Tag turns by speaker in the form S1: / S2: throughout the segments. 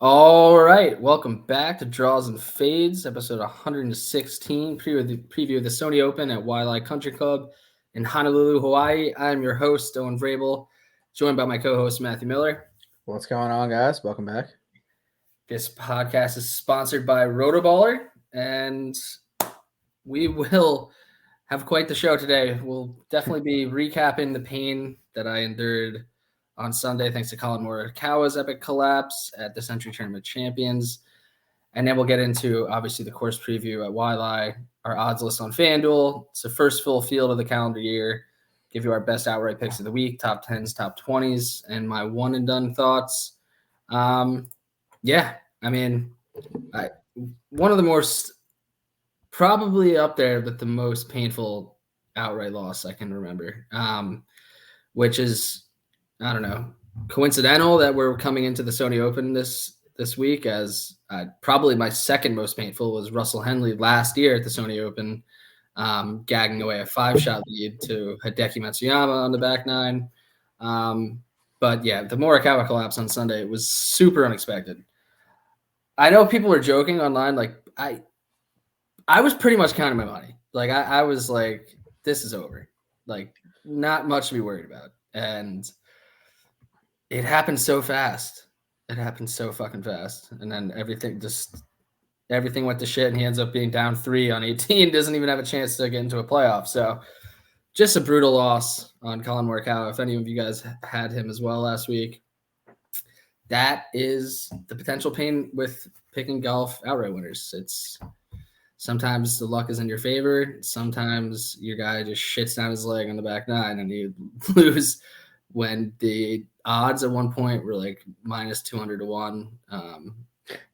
S1: All right, welcome back to Draws and Fades, episode 116, preview of the Sony Open at Waialae Country Club in Honolulu, Hawaii. I'm your host, Owen Vrabel, joined by my co-host, Matthew Miller.
S2: What's going on, guys? Welcome back.
S1: This podcast is sponsored by Rotoballer, and we will have quite the show today. We'll definitely be recapping the pain that I endured on Sunday, thanks to Collin Morikawa's epic collapse at the Sentry Tournament Champions. And then we'll get into, obviously, the course preview at Waialae, our odds list on FanDuel. It's the first full field of the calendar year. Give you our best outright picks of the week, top 10s, top 20s, and my one-and-done thoughts. One of the most, probably up there, but the most painful outright loss I can remember, which is, I don't know, coincidental that we're coming into the Sony Open this week, as probably my second most painful was Russell Henley last year at the Sony Open, gagging away a 5-shot lead to Hideki Matsuyama on the back nine. But yeah, the Morikawa collapse on Sunday was super unexpected. I know people were joking online, like I was pretty much counting my money. Like I was like, this is over. Like, not much to be worried about. And it happened so fast. It happened so fucking fast. And then everything went to shit, and he ends up being down 3 on 18, doesn't even have a chance to get into a playoff. So just a brutal loss on Collin Morikawa. If any of you guys had him as well last week, that is the potential pain with picking golf outright winners. It's sometimes the luck is in your favor. Sometimes your guy just shits down his leg on the back nine and you lose when the odds at one point were like minus 200 to 1.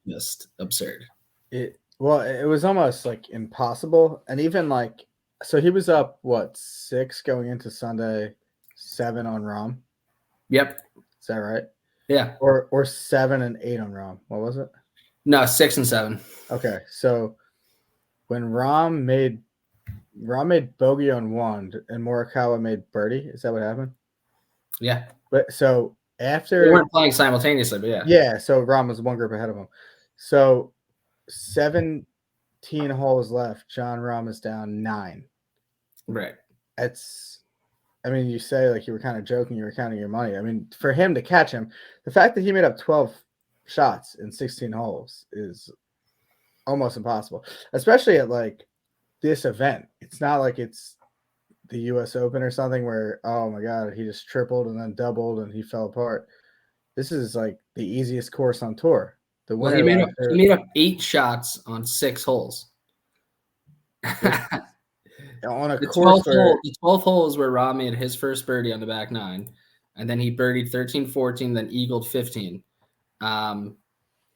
S1: Just absurd.
S2: It was almost like impossible. And even like, so he was up, 6 going into Sunday, 7 on Rahm?
S1: Yep.
S2: Is that right?
S1: Yeah.
S2: Or 7 and 8 on Rahm. What was it?
S1: No, 6 and 7.
S2: Okay. So when Rahm made bogey on 1 and Morikawa made birdie, is that what happened?
S1: Yeah.
S2: But so after
S1: they weren't playing simultaneously, but yeah.
S2: Yeah, so Rahm was one group ahead of him. So 17 holes left. Jon Rahm is down 9.
S1: Right.
S2: You say like you were kind of joking, you were counting your money. I mean, for him to catch him, the fact that he made up 12 shots in 16 holes is almost impossible, especially at like this event. It's not like it's the US Open or something where, oh my God, he just tripled and then doubled and he fell apart. This is like the easiest course on tour. The winner
S1: he made up 8 shots on 6 holes.
S2: On a course
S1: the 12th hole is where Rahm made his first birdie on the back nine, and then he birdied 13, 14, then eagled 15. And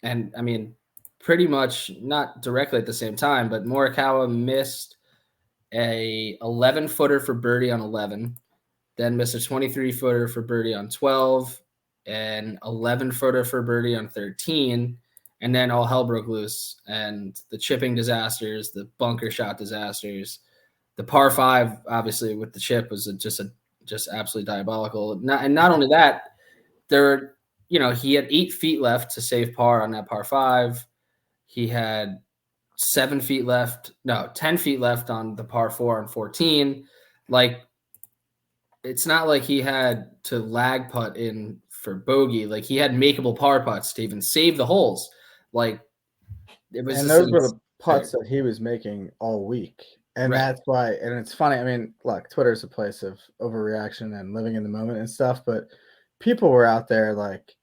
S1: I mean, pretty much not directly at the same time, but Morikawa missed a 11-footer for birdie on 11, then missed a 23-footer for birdie on 12, and 11-footer for birdie on 13, and then all hell broke loose, and the chipping disasters, the bunker shot disasters. The par 5, obviously, with the chip was just absolutely diabolical. Not only that, he had 8 feet left to save par on that par 5. He had 10 feet left on the par 4 on 14. Like, it's not like he had to lag putt in for bogey. Like, he had makeable par putts to even save the holes. Like,
S2: it was. And those were the putts that he was making all week. And right. That's why, and it's funny. I mean, look, Twitter is a place of overreaction and living in the moment and stuff, but people were out there like,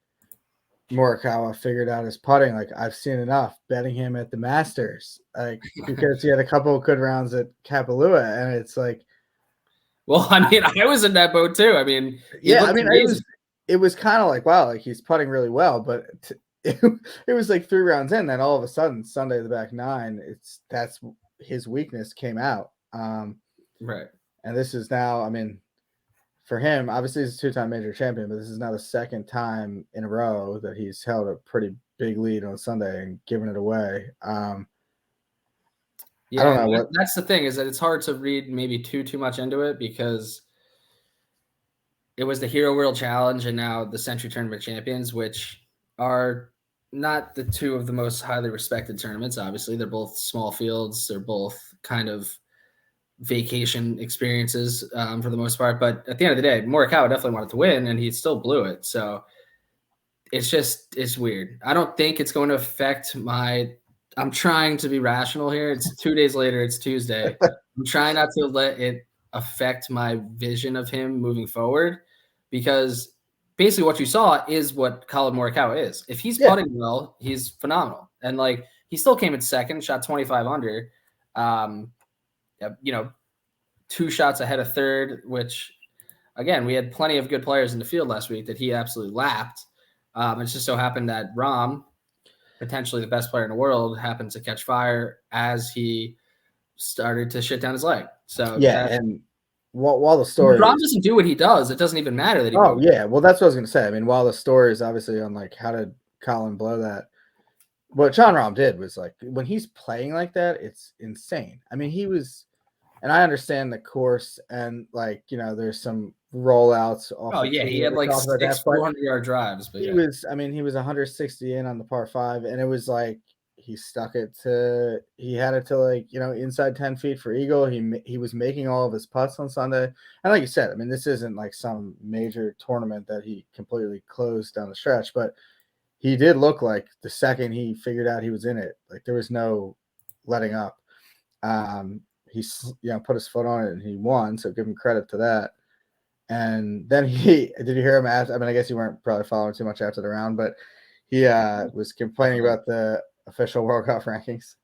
S2: Morikawa figured out his putting. Like, I've seen enough betting him at the Masters, like, because he had a couple of good rounds at Kapalua, and it's like,
S1: well, I mean, I was in that boat too. I mean,
S2: it was kind of like, wow, like he's putting really well, but it was like 3 rounds in, then all of a sudden Sunday the back nine, that's his weakness came out.
S1: Right.
S2: And this is now, I mean, for him, obviously he's a 2-time major champion, but this is now the second time in a row that he's held a pretty big lead on Sunday and given it away.
S1: I don't know. That's the thing, is that it's hard to read maybe too much into it, because it was the Hero World Challenge and now the Sentry Tournament Champions, which are not the two of the most highly respected tournaments. Obviously, they're both small fields. They're both kind of vacation experiences for the most part. But at the end of the day, Morikawa definitely wanted to win, and he still blew it. So it's weird. I don't think it's going to affect my. I'm trying to be rational here. It's 2 days later. It's Tuesday. I'm trying not to let it affect my vision of him moving forward, because basically what you saw is what Colin Morikawa is. If he's putting well, he's phenomenal. And like he still came in second, shot 25 under. You know, 2 shots ahead of third, which again, we had plenty of good players in the field last week that he absolutely lapped. It just so happened that Rahm, potentially the best player in the world, happened to catch fire as he started to shit down his leg. So
S2: and while the story
S1: Rahm doesn't do what he does, it doesn't even matter that he.
S2: Oh yeah, well that's what I was gonna say. I mean, while the story is obviously on like how did Colin blow that, what Jon Rahm did was like when he's playing like that, it's insane. I mean, he was, and I understand the course and like there's some rollouts off.
S1: Oh yeah, he had like 6 400-yard drives, but
S2: he was 160 in on the par 5, and it was like he had it to like inside 10 feet for eagle. He was making all of his putts on Sunday, and like you said, I mean, this isn't like some major tournament that he completely closed down the stretch, but he did look like the second he figured out he was in it, like there was no letting up. He put his foot on it and he won, so give him credit to that. And then did you hear him ask? I mean, I guess you weren't probably following too much after the round, but he was complaining about the official World Cup rankings.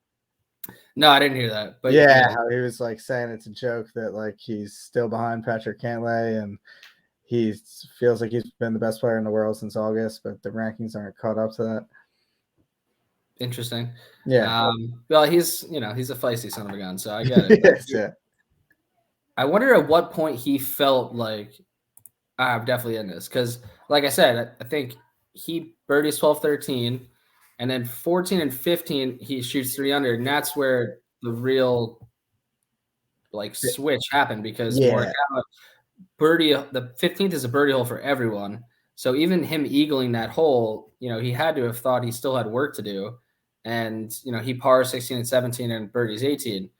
S1: No, I didn't hear that. But
S2: how he was like saying it's a joke that like he's still behind Patrick Cantlay and he feels like he's been the best player in the world since August, but the rankings aren't caught up to that.
S1: Interesting.
S2: Yeah.
S1: Well, he's a feisty son of a gun, so I get it.
S2: Yes, yeah.
S1: I wonder at what point he felt like I'm definitely in this, because like I said, I think he birdies 12, 13, and then 14 and 15 he shoots 3 under, and that's where the real like switch happened, because Morikawa birdie, the 15th is a birdie hole for everyone. So even him eagling that hole, he had to have thought he still had work to do. And, he pars 16 and 17 and birdies 18.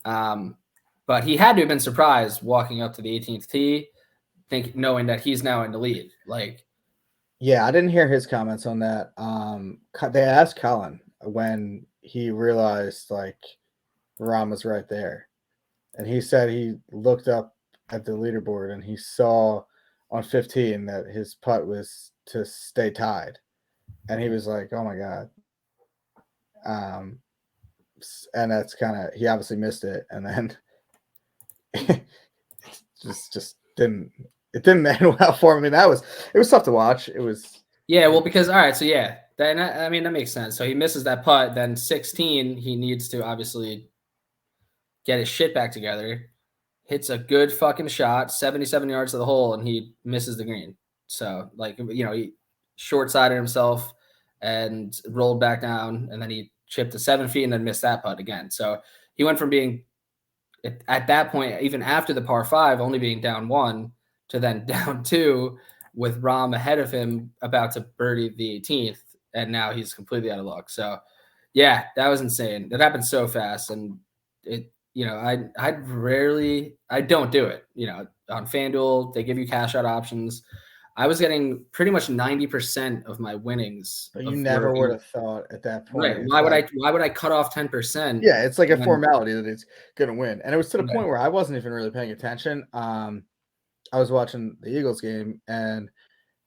S1: But he had to have been surprised walking up to the 18th tee, knowing that he's now in the lead. Like,
S2: yeah, I didn't hear his comments on that. They asked Colin when he realized like Rahm was right there. And he said he looked up at the leaderboard and he saw on 15 that his putt was to stay tied. And he was like, oh my God. And that's he obviously missed it. And then just didn't end well for him. I mean, it was tough to watch. It was.
S1: Yeah, well, because, all right, so yeah, then I mean, that makes sense. So he misses that putt. Then 16, he needs to obviously get his shit back together. Hits a good fucking shot, 77 yards to the hole, and he misses the green. So, like, he short-sided himself and rolled back down, and then he chipped to 7 feet and then missed that putt again. So he went from being, at that point, even after the par 5, only being down 1 to then down 2 with Rahm ahead of him about to birdie the 18th, and now he's completely out of luck. So, yeah, that was insane. That happened so fast, and it – I don't do it. On FanDuel, they give you cash out options. I was getting pretty much 90% of my winnings.
S2: But you never would have thought at that point.
S1: Right. Why would I cut off 10%?
S2: Yeah, it's like a formality that it's going to win. And it was to the point where I wasn't even really paying attention. I was watching the Eagles game, and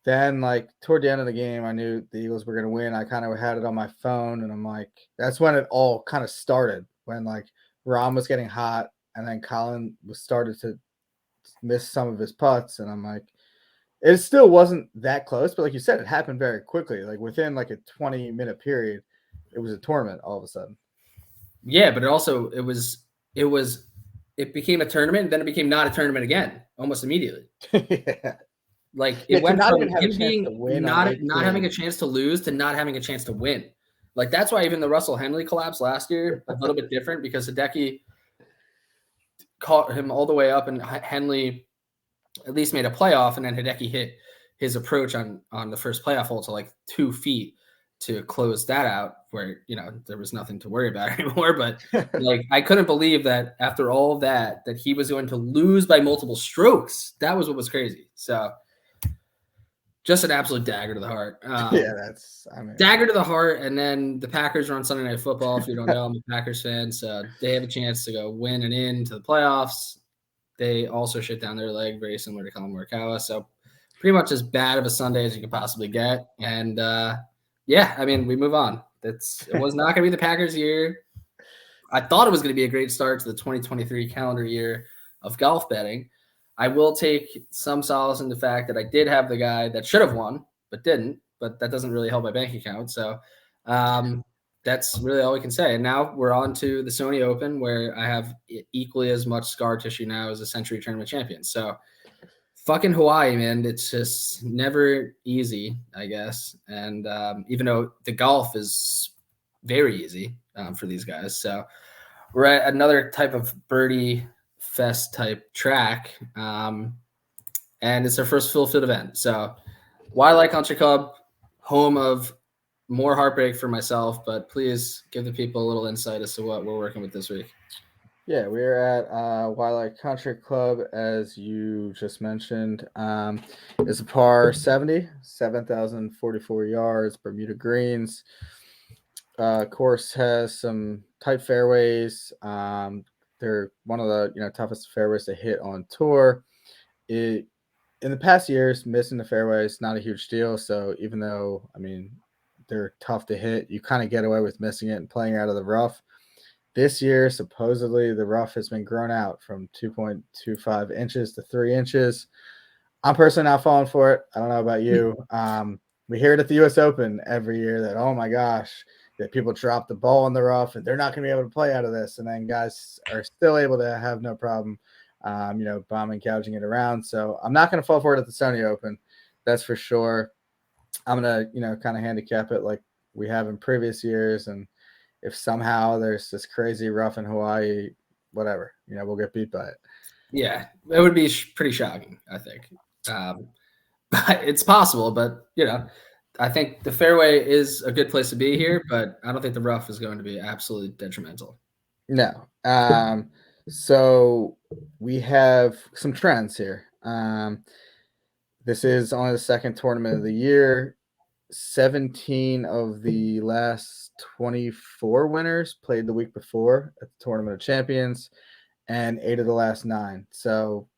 S2: then like toward the end of the game, I knew the Eagles were going to win. I kind of had it on my phone, and I'm like, that's when it all kind of started, when like Rahm was getting hot, and then Colin started to miss some of his putts, and I'm like, it still wasn't that close, but like you said, it happened very quickly. Like within like a 20-minute period, it was a tournament all of a sudden.
S1: Yeah, but it became a tournament, then it became not a tournament again, almost immediately.
S2: Yeah.
S1: Like it went from him being not having
S2: a
S1: chance to lose to not having a chance to win. Like that's why even the Russell Henley collapse last year, a little bit different, because Hideki caught him all the way up and Henley at least made a playoff, and then Hideki hit his approach on the first playoff hole to like 2 feet to close that out where, there was nothing to worry about anymore. But like, I couldn't believe that after all that he was going to lose by multiple strokes. That was what was crazy. So just an absolute dagger to the heart. Dagger to the heart. And then the Packers are on Sunday Night Football. If you don't know, I'm a Packers fan. So they have a chance to go win and into the playoffs. They also shit down their leg, very similar to Colin Morikawa. So pretty much as bad of a Sunday as you could possibly get. And we move on. It was not going to be the Packers' year. I thought it was going to be a great start to the 2023 calendar year of golf betting. I will take some solace in the fact that I did have the guy that should have won, but didn't. But that doesn't really help my bank account. So that's really all we can say. And now we're on to the Sony Open, where I have equally as much scar tissue now as a Sentry tournament champion. So fucking Hawaii, man. It's just never easy, I guess. And even though the golf is very easy for these guys. So we're at another type of birdie fest type track. And it's our first full field event. So Wildlife Country Club, home of more heartbreak for myself, but please give the people a little insight as to what we're working with this week.
S2: Yeah, we're at Wildlife Country Club, as you just mentioned. It's a par 70, 7,044 yards, Bermuda greens. Course has some tight fairways. They're one of the toughest fairways to hit on tour. In the past years, missing the fairways not a huge deal. So even though they're tough to hit, you kind of get away with missing it and playing out of the rough. This year, supposedly, the rough has been grown out from 2.25 inches to 3 inches. I'm personally not falling for it. I don't know about you. We hear it at the U.S. Open every year that, oh my gosh, that people drop the ball in the rough and they're not going to be able to play out of this. And then guys are still able to have no problem, bombing, gouging it around. So I'm not going to fall for it at the Sony Open. That's for sure. I'm going to, kind of handicap it like we have in previous years. And if somehow there's this crazy rough in Hawaii, whatever, we'll get beat by it.
S1: Yeah, it would be pretty shocking, I think. But it's possible. But, I think the fairway is a good place to be here, but I don't think the rough is going to be absolutely detrimental.
S2: No. So we have some trends here. This is only the second tournament of the year. 17 of the last 24 winners played the week before at the Tournament of Champions, and 8 of the last 9. So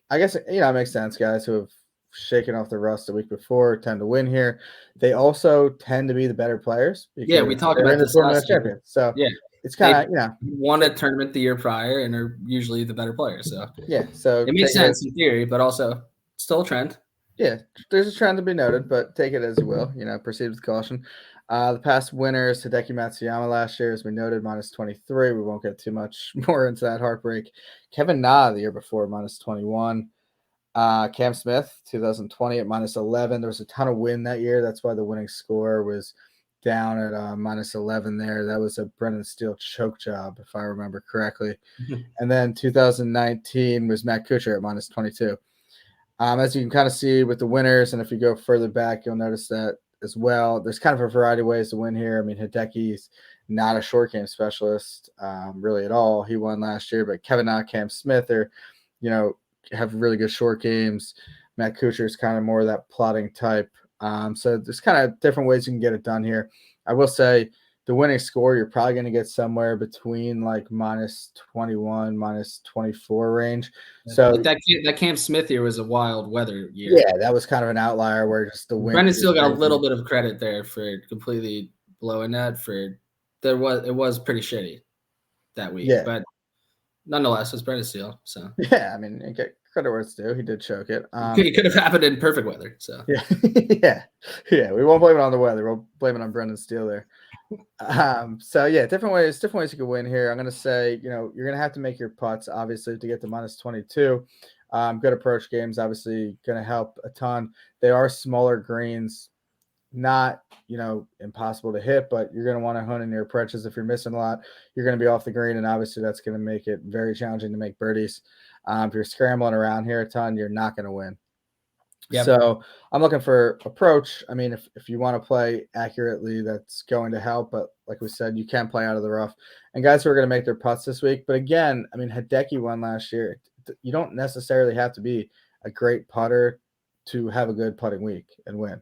S2: I guess, it makes sense. Guys who have shaken off the rust the week before tend to win here. They also tend to be the better players.
S1: Yeah, we talked about this last year.
S2: So yeah, it's kind of,
S1: won a tournament the year prior and are usually the better players. So
S2: yeah, so
S1: it makes sense in theory, but also still a trend.
S2: Yeah, there's a trend to be noted, but take it as you will. Proceed with caution. The past winners, Hideki Matsuyama last year, as we noted, -23. We won't get too much more into that heartbreak. Kevin Na the year before, -21. Cam Smith, 2020 at -11. There was a ton of wind that year. That's why the winning score was down at -11 there. That was a Brendan Steele choke job, if I remember correctly. And then 2019 was Matt Kuchar at -22. As you can kind of see with the winners, and if you go further back, you'll notice that as well. There's kind of a variety of ways to win here. Hideki's not a short game specialist really at all. He won last year, but Kevin Na, Cam Smith are, have really good short games. Matt Kuchar is kind of more of that plotting type. So there's kind of different ways you can get it done here. I will say the winning score, you're probably going to get somewhere between like -21, -24 range. So
S1: that Cam Smith year was a wild weather year.
S2: Yeah, that was kind of an outlier where just the wind.
S1: Brendan still got a little bit of credit there for completely blowing that. It was pretty shitty that week. Yeah. But nonetheless, it's Brendan Steele. So
S2: yeah, get credit where it's due. He did choke it.
S1: It could have happened in perfect weather. So
S2: yeah. We won't blame it on the weather. We'll blame it on Brendan Steele there. So yeah, different ways you can win here. I'm gonna say, you're gonna have to make your putts obviously to get to -22. Good approach games obviously gonna help a ton. They are smaller greens, not impossible to hit, but you're gonna want to hone in your approaches. If you're missing a lot, you're gonna be off the green, and obviously that's gonna make it very challenging to make birdies. If you're scrambling around here a ton, you're not gonna win.
S1: Yep.
S2: So I'm looking for approach. I mean, if you want to play accurately, that's going to help. But like we said, you can play out of the rough. And guys who are going to make their putts this week. But again, I mean, Hideki won last year. You don't necessarily have to be a great putter to have a good putting week and win.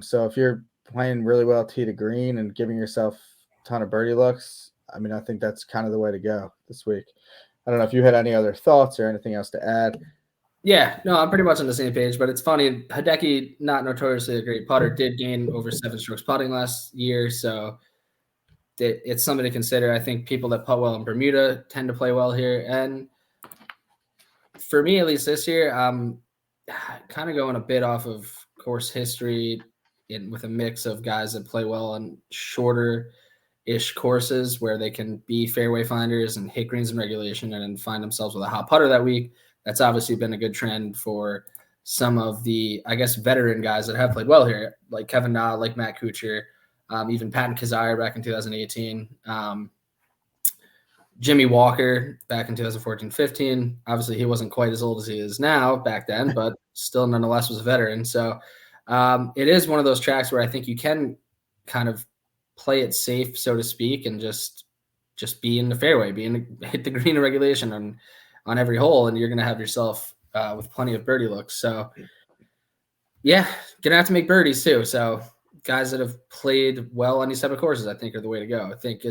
S2: So if you're playing really well tee to green and giving yourself a ton of birdie looks, I mean, I think that's kind of the way to go this week. I don't know if you had any other thoughts or anything else to add.
S1: Yeah, no, I'm pretty much on the same page, but it's funny. Hideki, not notoriously a great putter, did gain over 7 strokes putting last year, so it's something to consider. I think people that putt well in Bermuda tend to play well here, and for me, at least this year, I'm kind of going a bit off of course history with a mix of guys that play well on shorter-ish courses where they can be fairway finders and hit greens in regulation and then find themselves with a hot putter that week. That's obviously been a good trend for some of the, I guess, veteran guys that have played well here, like Kevin Na, like Matt Kuchar, even Patton Kizzire back in 2018. Jimmy Walker back in 2014-15. Obviously, he wasn't quite as old as he is now back then, but still nonetheless was a veteran. So it is one of those tracks where I think you can kind of play it safe, so to speak, and just be in the fairway, hit the green in regulation on every hole, and you're going to have yourself with plenty of birdie looks. So, yeah, going to have to make birdies too. So guys that have played well on these type of courses, I think, are the way to go. I think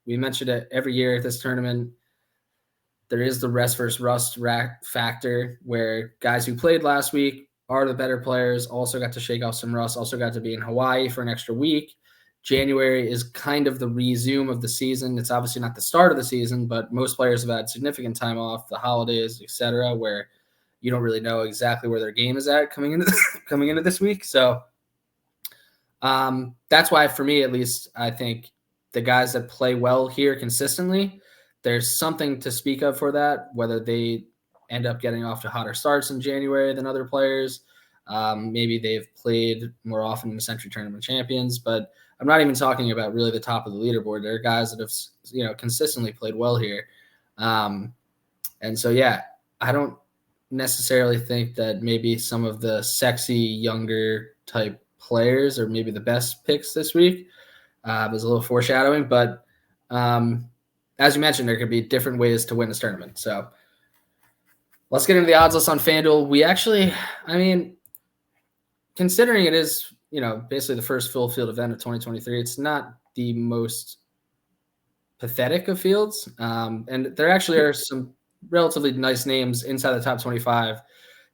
S1: we mentioned it every year at this tournament. There is the rest versus rust rack factor where guys who played last week are the better players, also got to shake off some rust, also got to be in Hawaii for an extra week. January is kind of the resume of the season. It's obviously not the start of the season, but most players have had significant time off, the holidays, etc., where you don't really know exactly where their game is at coming into this week. So that's why, for me at least, I think the guys that play well here consistently, there's something to speak of for that, whether they end up getting off to hotter starts in January than other players. Maybe they've played more often in the Sentry Tournament Champions, but I'm not even talking about really the top of the leaderboard. There are guys that have, consistently played well here. And so, yeah, I don't necessarily think that maybe some of the sexy, younger type players are maybe the best picks this week. There's a little foreshadowing, but as you mentioned, there could be different ways to win this tournament. So let's get into the odds list on FanDuel. We actually, considering it is, basically the first full field event of 2023, it's not the most pathetic of fields. And there actually are some relatively nice names inside the top 25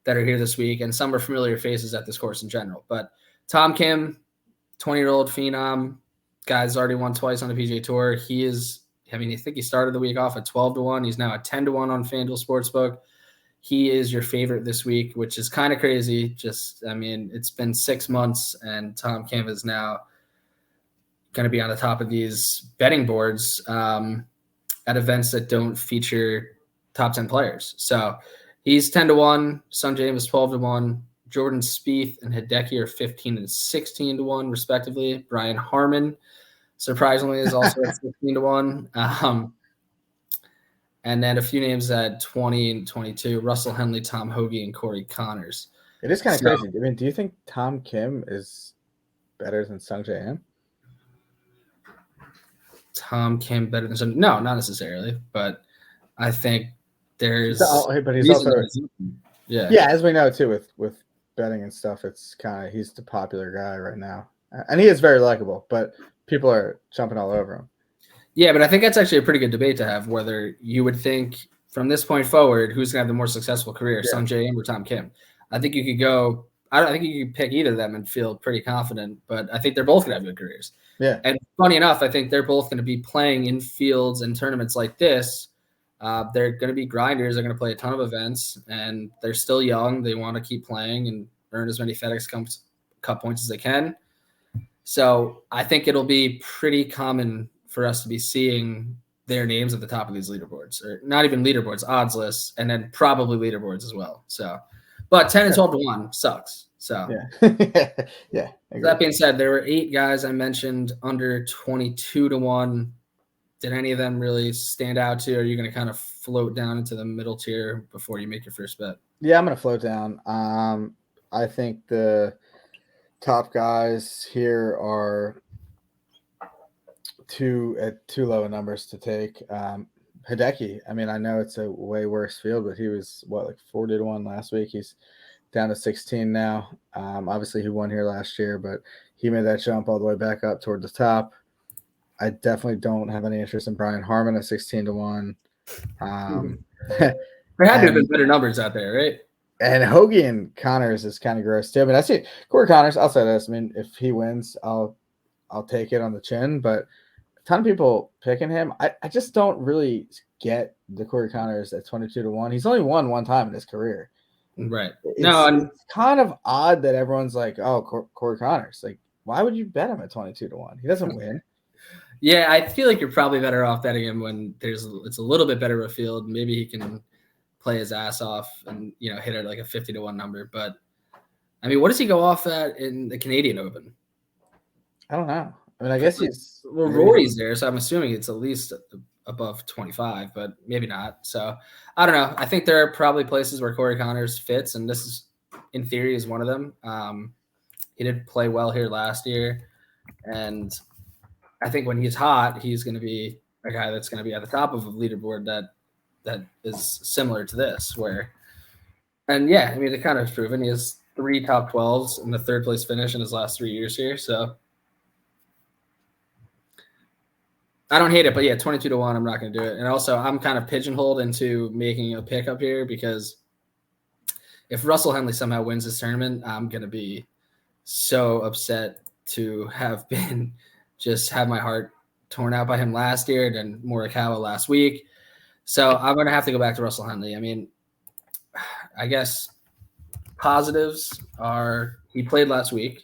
S1: that are here this week, and some are familiar faces at this course in general. But Tom Kim, 20-year-old phenom, guy's already won twice on the PGA Tour. I think he started the week off at 12-1. He's now at 10-1 on FanDuel Sportsbook. He is your favorite this week, which is kind of crazy. It's been 6 months, and Tom Kim is now going to be on the top of these betting boards at events that don't feature top 10 players. So he's 10-1. Sung Jae is 12-1. Jordan Spieth and Hideki are 15 and 16-1, respectively. Brian Harmon, surprisingly, is also at 16-1. And then a few names at 20 and 22, Russell Henley, Tom Hoagie, and Corey Connors.
S2: It is kind of crazy. Do you think Tom Kim is better than Sung Jae?
S1: Tom Kim better than some? No, not necessarily. But I think there's.
S2: But he's also.
S1: Yeah.
S2: Yeah, as we know too, with betting and stuff, it's he's the popular guy right now, and he is very likable. But people are jumping all over him.
S1: Yeah, but I think that's actually a pretty good debate to have, whether you would think from this point forward who's going to have the more successful career, Sung Jae or Tom Kim. I think you could go – I don't think you could pick either of them and feel pretty confident, but I think they're both going to have good careers.
S2: Yeah.
S1: And funny enough, I think they're both going to be playing in fields and tournaments like this. They're going to be grinders. They're going to play a ton of events, and they're still young. They want to keep playing and earn as many FedEx Cup points as they can. So I think it'll be pretty common for us to be seeing their names at the top of these leaderboards, or not even leaderboards, odds lists, and then probably leaderboards as well. So, but 10 and 12-1 sucks. So,
S2: yeah.
S1: That being said, there were 8 guys I mentioned under 22-1. Did any of them really stand out to you? Or are you going to kind of float down into the middle tier before you make your first bet?
S2: Yeah, I'm going to float down. I think the top guys here are too low numbers to take. Hideki, I mean, I know it's a way worse field, but he was like 40-1 last week. He's down to 16 now. Obviously, he won here last year, but he made that jump all the way back up toward the top. I definitely don't have any interest in Brian Harmon at 16-1.
S1: There had to have been better numbers out there, right?
S2: And Hoagie and Connors is kind of gross too. I mean, I see Corey Connors. I'll say this. I mean, if he wins, I'll take it on the chin. But a ton of people picking him. I just don't really get the Corey Connors at 22-1. He's only won one time in his career.
S1: Right.
S2: It's kind of odd that everyone's like, oh, Corey Connors. Like, why would you bet him at 22-1? He doesn't win.
S1: Yeah, I feel like you're probably better off betting him when it's a little bit better of a field. Maybe he can play his ass off and hit it like a 50-1 number. But I mean, what does he go off at in the Canadian Open?
S2: I don't know. I mean, I guess
S1: Rory's there, so I'm assuming it's at least above 25, but maybe not. So I don't know. I think there are probably places where Corey Connors fits, and this is, in theory, is one of them. He did play well here last year, and I think when he's hot, he's going to be a guy that's going to be at the top of a leaderboard that is similar to this. And yeah, I mean, it kind of proven he has 3 top 12s and the 3rd place finish in his last 3 years here. So I don't hate it, but yeah, 22-1, I'm not going to do it. And also, I'm kind of pigeonholed into making a pick up here because if Russell Henley somehow wins this tournament, I'm going to be so upset to have my heart torn out by him last year and Morikawa last week. So I'm going to have to go back to Russell Henley. I mean, I guess positives are he played last week.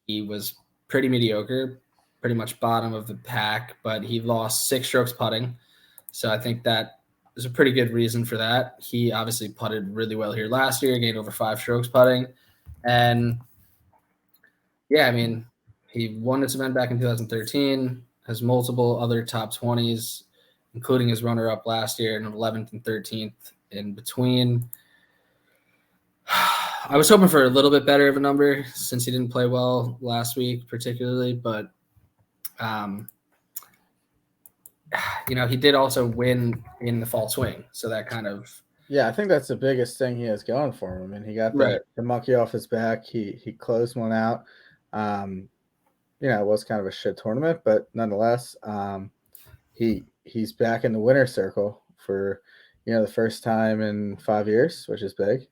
S1: He was pretty mediocre, pretty much bottom of the pack, but he lost 6 strokes putting. So I think that is a pretty good reason for that. He obviously putted really well here last year, gained over 5 strokes putting. And yeah, I mean, he won this event back in 2013, has multiple other top 20s, including his runner-up last year in 11th and 13th in between. I was hoping for a little bit better of a number since he didn't play well last week particularly, but he did also win in the fall swing. So that kind of –
S2: yeah, I think that's the biggest thing he has going for him. I mean, he got the monkey off his back. He closed one out. It was kind of a shit tournament, but nonetheless, he's back in the winner's circle for, the first time in 5 years, which is big.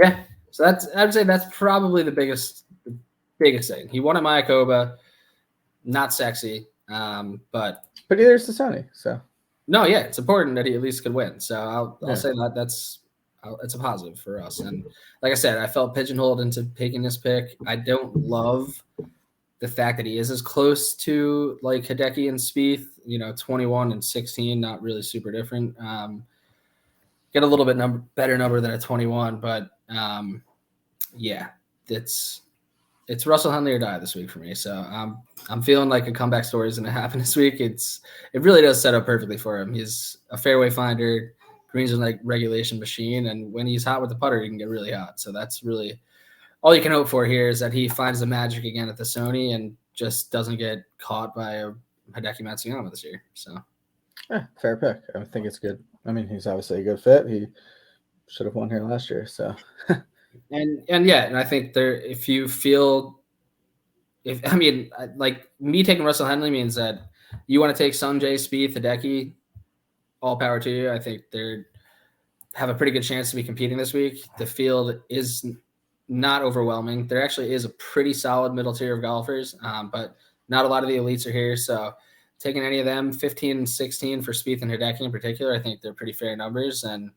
S1: Yeah. So I would say that's probably the biggest thing. He won at Mayakoba, not sexy, but
S2: neither is the Sony. So
S1: no, yeah, it's important that he at least could win. So I'll say it's a positive for us. And like I said, I felt pigeonholed into taking this pick. I don't love the fact that he is as close to like Hideki and Spieth, 21 and 16, not really super different. Get a little bit better number than a 21, but yeah, it's Russell Henley or die this week for me. So I'm feeling like a comeback story is going to happen this week. It really does set up perfectly for him. He's a fairway finder, greens are like regulation machine, and when he's hot with the putter, he can get really hot. So that's really all you can hope for here is that he finds the magic again at the Sony and just doesn't get caught by a Hideki Matsuyama this year. So
S2: yeah, fair pick. I think it's good. I mean, he's obviously a good fit. He should have won here last year. So
S1: and I think if like me taking Russell Henley means that you want to take Sungjae, Spieth, Hideki, all power to you. I think they have a pretty good chance to be competing this week. The field is not overwhelming. There actually is a pretty solid middle tier of golfers, but not a lot of the elites are here. So taking any of them, 15 and 16 for Spieth and Hideki in particular, I think they're pretty fair numbers. And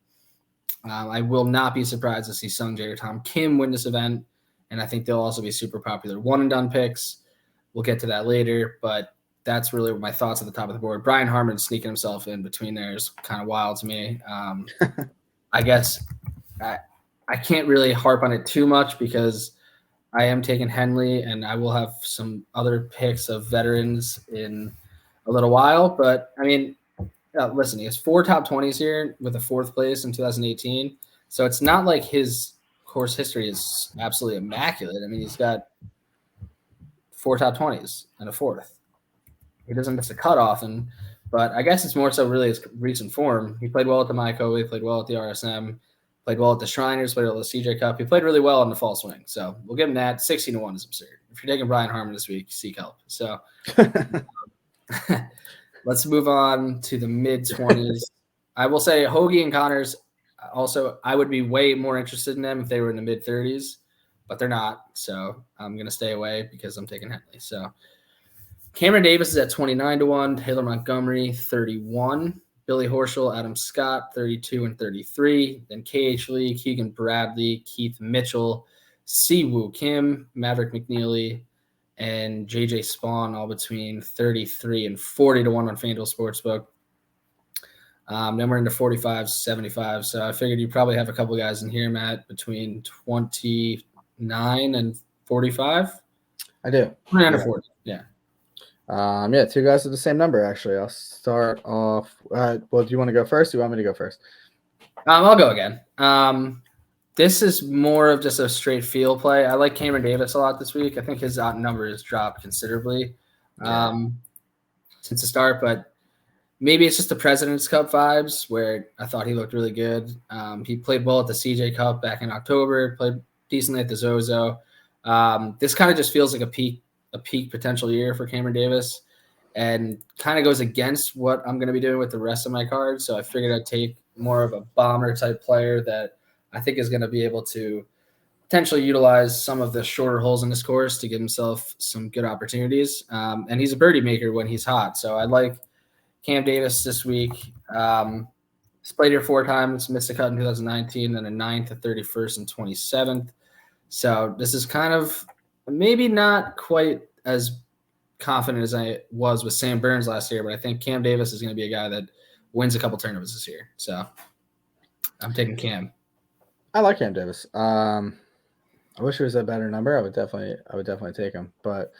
S1: I will not be surprised to see Sungjae or Tom Kim win this event. And I think they'll also be super popular one and done picks. We'll get to that later, but that's really my thoughts at the top of the board. Brian Harmon sneaking himself in between there is kind of wild to me. I guess I can't really harp on it too much because I am taking Henley and I will have some other picks of veterans in a little while. But I mean, listen, he has 4 top 20s here with a 4th place in 2018. So it's not like his course history is absolutely immaculate. I mean, he's got 4 top 20s and a fourth. He doesn't miss a cut often, but I guess it's more so really his recent form. He played well at the Mayakoba, he played well at the RSM, played well at the Shriners, played well at the CJ Cup. He played really well in the fall swing. So we'll give him that. 16-1 is absurd. If you're taking Brian Harman this week, seek help. So let's move on to the mid-20s. I will say Hoagie and Connors, also, I would be way more interested in them if they were in the mid-30s, but they're not. So I'm going to stay away because I'm taking Henley. So Cameron Davis is at 29-1, Taylor Montgomery 31, Billy Horschel, Adam Scott 32 and 33, then KH Lee, Keegan Bradley, Keith Mitchell, Siwoo Kim, Maverick McNeely, and JJ Spawn all between 33 and 40-1 on FanDuel Sportsbook. Then we're into 45, 75. So I figured you probably have a couple guys in here, Matt, between 29 and 45.
S2: I do.
S1: 29 or 40. Yeah.
S2: Yeah, two guys with the same number, actually. I'll start off. Well, do you want to go first? Or do you want me to go first?
S1: I'll go again. This is more of just a straight feel play. I like Cameron Davis a lot this week. I think his number has dropped considerably since the start, but maybe it's just the President's Cup vibes where I thought he looked really good. He played well at the CJ Cup back in October, played decently at the Zozo. This kind of just feels like a peak potential year for Cameron Davis and kind of goes against what I'm going to be doing with the rest of my cards. So I figured I'd take more of a bomber type player that I think is going to be able to potentially utilize some of the shorter holes in this course to give himself some good opportunities. And he's a birdie maker when he's hot. So I like Cam Davis this week. He's played here 4 times, missed a cut in 2019, then a 9th, a 31st, and 27th. So this is kind of maybe not quite as confident as I was with Sam Burns last year, but I think Cam Davis is going to be a guy that wins a couple tournaments this year. So I'm taking Cam.
S2: I like Cam Davis. I wish it was a better number. I would definitely take him. But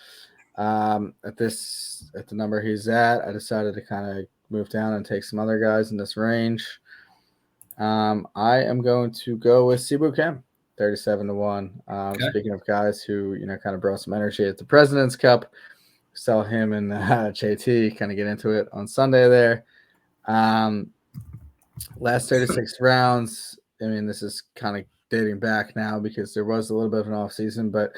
S2: at the number he's at, I decided to kind of move down and take some other guys in this range. I am going to go with Siwoo Kim, 37-1.
S1: Okay.
S2: Speaking of guys who kind of brought some energy at the President's Cup, saw him and JT kind of get into it on Sunday there. Last 36 rounds. I mean, this is kind of dating back now because there was a little bit of an off season, but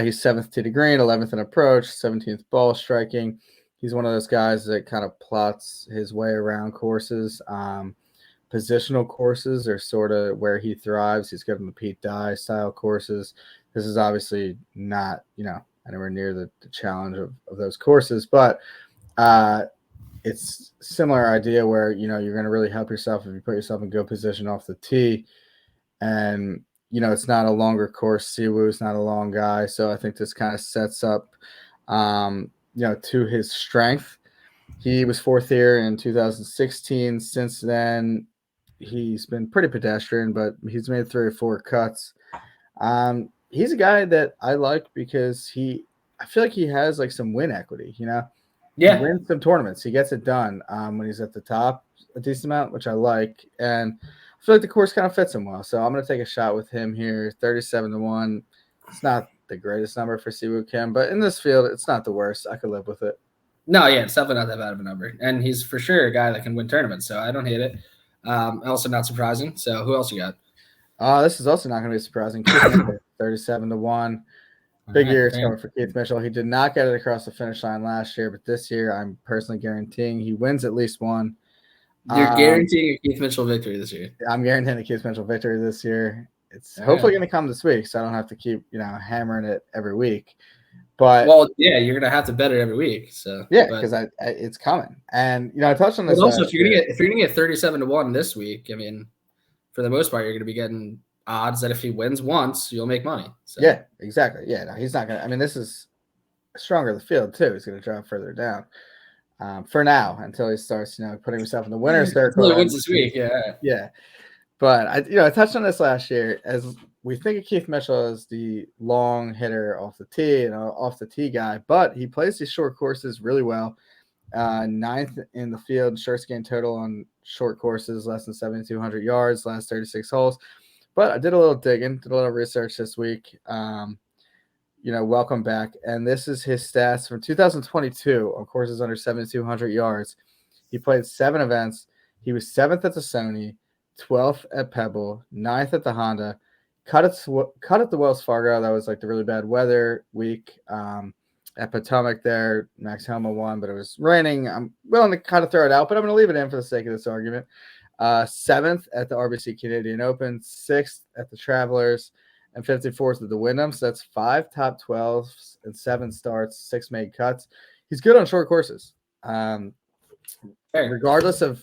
S2: he's 7th tee to green, 11th in approach, 17th ball striking. He's one of those guys that kind of plots his way around courses. Positional courses are sort of where he thrives. He's good on the Pete Dye style courses. This is obviously not, anywhere near the challenge of those courses, but it's similar idea where, you're going to really help yourself if you put yourself in good position off the tee. And, it's not a longer course. Siwoo's not a long guy. So I think this kind of sets up, to his strength. He was 4th here in 2016. Since then, he's been pretty pedestrian, but he's made 3 or 4 cuts. He's a guy that I like because I feel like he has like some win equity,
S1: Yeah.
S2: He wins some tournaments. He gets it done when he's at the top a decent amount, which I like. And I feel like the course kind of fits him well. So I'm going to take a shot with him here, 37-1. It's not the greatest number for Siwoo Kim, but in this field, it's not the worst. I could live with it.
S1: No, yeah, it's definitely not that bad of a number. And he's for sure a guy that can win tournaments, so I don't hate it. Also not surprising. So who else you got?
S2: This is also not going to be surprising. 37-1. Big year is coming for Keith Mitchell. He did not get it across the finish line last year, but this year I'm personally guaranteeing he wins at least one.
S1: You're guaranteeing a Keith Mitchell victory this year.
S2: I'm guaranteeing a Keith Mitchell victory this year. It's hopefully going to come this week, so I don't have to keep hammering it every week. But
S1: you're gonna have to bet it every week. So
S2: because it's coming, and I touched on this.
S1: Also, if you're gonna get 37-1 this week, I mean, for the most part, you're gonna be getting odds that if he wins once, you'll make money. So.
S2: Yeah, exactly. Yeah, no, he's not gonna. I mean, this is stronger the field too. He's gonna drop further down for now until he starts, putting himself in the winner's circle.
S1: He wins this week,
S2: yeah. But I touched on this last year as we think of Keith Mitchell as the long hitter off the tee and off the tee guy, but he plays these short courses really well. 9th in the field, shortest game total on short courses, less than 7,200 yards, last 36 holes. But I did a little digging, did a little research this week. Welcome back. And this is his stats from 2022 on courses under 7,200 yards. He played 7 events. He was 7th at the Sony, 12th at Pebble, 9th at the Honda, cut at the Wells Fargo. That was like the really bad weather week. At Potomac there, Max Homa won, but it was raining. I'm willing to kind of throw it out, but I'm going to leave it in for the sake of this argument. 7th at the RBC Canadian Open, 6th at the Travelers, and 54th at the Wyndham. So that's 5 top 12s and 7 starts, 6 made cuts. He's good on short courses. Regardless of,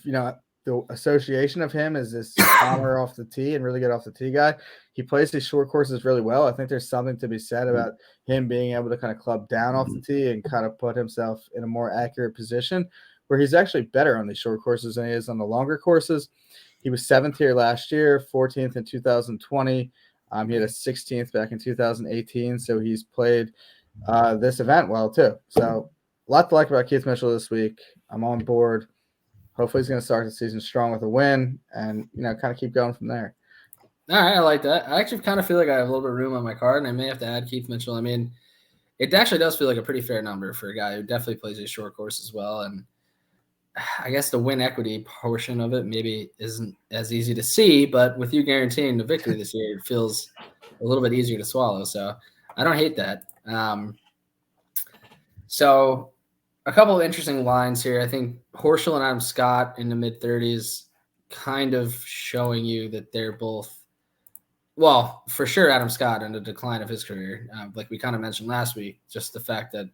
S2: the association of him as this bomber off the tee and really good off the tee guy, he plays these short courses really well. I think there's something to be said about him being able to kind of club down off the tee and kind of put himself in a more accurate position where he's actually better on these short courses than he is on the longer courses. He was 7th here last year, 14th in 2020. He had a 16th back in 2018. So he's played this event well too. So a lot to like about Keith Mitchell this week. I'm on board. Hopefully he's going to start the season strong with a win and, kind of keep going from there.
S1: All right, I like that. I actually kind of feel like I have a little bit of room on my card, and I may have to add Keith Mitchell. I mean, it actually does feel like a pretty fair number for a guy who definitely plays a short course as well. And I guess the win equity portion of it maybe isn't as easy to see, but with you guaranteeing the victory this year, it feels a little bit easier to swallow. So I don't hate that. So a couple of interesting lines here. I think Horschel and Adam Scott in the mid-30s kind of showing you that they're both, well, for sure Adam Scott in the decline of his career. Like we kind of mentioned last week, just the fact that,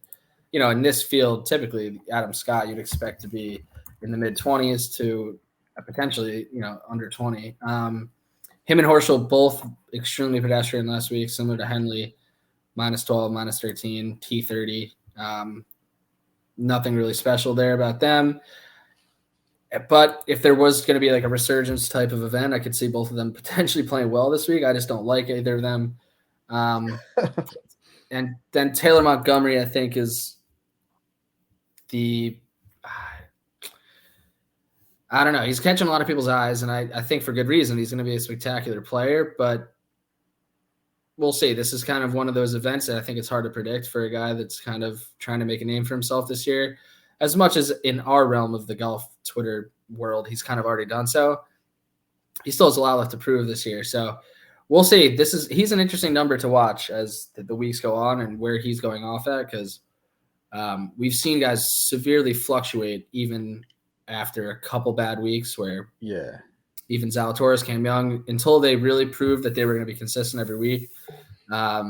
S1: in this field, typically Adam Scott you'd expect to be in the mid-20s to potentially, under 20. Him and Horschel both extremely pedestrian last week, similar to Henley, -12, -13, T30. Nothing really special there about them. But if there was going to be like a resurgence type of event, I could see both of them potentially playing well this week. I just don't like either of them. And then Taylor Montgomery, I think, is I don't know. He's catching a lot of people's eyes, and I think for good reason. He's going to be a spectacular player, but we'll see. This is kind of one of those events that I think it's hard to predict for a guy that's kind of trying to make a name for himself this year. As much as in our realm of the golf Twitter world, he's kind of already done so. He still has a lot left to prove this year. So we'll see. He's an interesting number to watch as the weeks go on and where he's going off at, because we've seen guys severely fluctuate even after a couple bad weeks where even Zalatoris, Cam Young, until they really proved that they were going to be consistent every week. I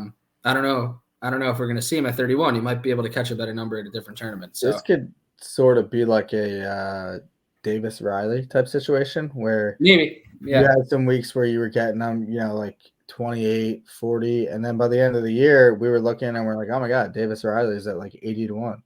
S1: don't know if we're going to see him at 31. He might be able to catch a better number at a different tournament. So
S2: this could sort of be like a Davis Riley type situation where
S1: maybe
S2: you had some weeks where you were getting them, like 28, 40, and then by the end of the year, we were looking and we're like, oh my God, Davis Riley is at like 80-1.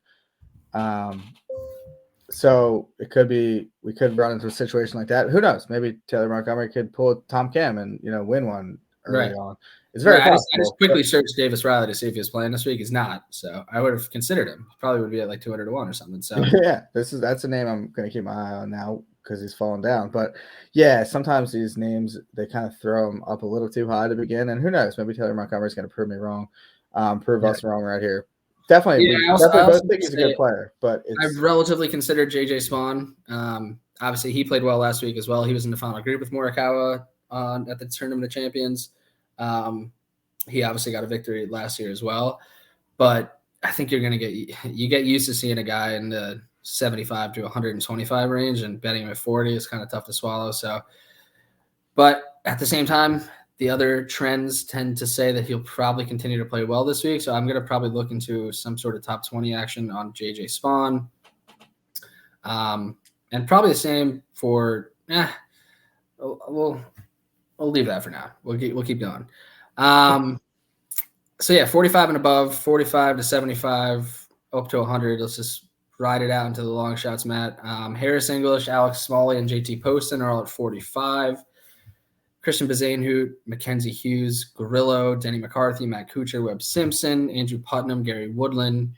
S2: So it could be we could run into a situation like that. Who knows? Maybe Taylor Montgomery could pull a Tom Cam and win one early on. It's very possible.
S1: I just quickly searched Davis Riley to see if he was playing this week. He's not, so I would have considered him. Probably would be at like 200-1 or something. So
S2: yeah, that's a name I'm going to keep my eye on now because he's fallen down. But yeah, sometimes these names they kind of throw him up a little too high to begin, and who knows? Maybe Taylor Montgomery's going to prove me wrong, prove us wrong right here. Definitely, I also think he's a good player, but
S1: I've relatively considered JJ Spawn. Obviously, he played well last week as well. He was in the final group with Morikawa at the Tournament of Champions. He obviously got a victory last year as well, but I think you're going to get used to seeing a guy in the 75 to 125 range, and betting him at 40 is kind of tough to swallow. So, but at the same time, the other trends tend to say that he'll probably continue to play well this week. So I'm going to probably look into some sort of top 20 action on JJ Spawn. And probably the same for, we'll leave that for now. We'll keep going. So yeah, 45 and above, 45 to 75, up to 100. Let's just ride it out into the long shots, Matt. Harris English, Alex Smalley, and JT Poston are all at 45. Christian Bezainhout, Mackenzie Hughes, Grillo, Denny McCarthy, Matt Kuchar, Webb Simpson, Andrew Putnam, Gary Woodland,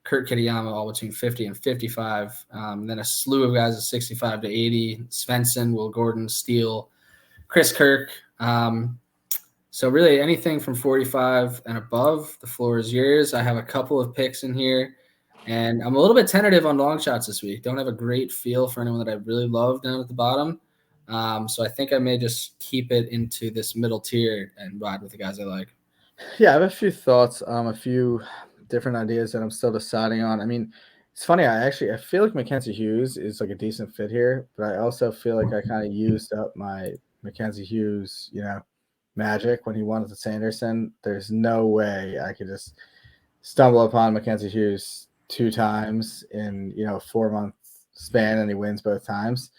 S1: Kurt Kitayama, all between 50 and 55. Then a slew of guys at 65 to 80. Svensson, Will Gordon, Steele, Chris Kirk. So really anything from 45 and above, the floor is yours. I have a couple of picks in here, and I'm a little bit tentative on long shots this week. Don't have a great feel for anyone that I really love down at the bottom. So I think I may just keep it into this middle tier and ride with the guys I like.
S2: Yeah, I have a few thoughts, a few different ideas that I'm still deciding on. I mean, it's funny. I feel like Mackenzie Hughes is like a decent fit here, but I also feel like I kind of used up my Mackenzie Hughes, magic when he won at the Sanderson. There's no way I could just stumble upon Mackenzie Hughes 2 times in a 4 month span and he wins both times.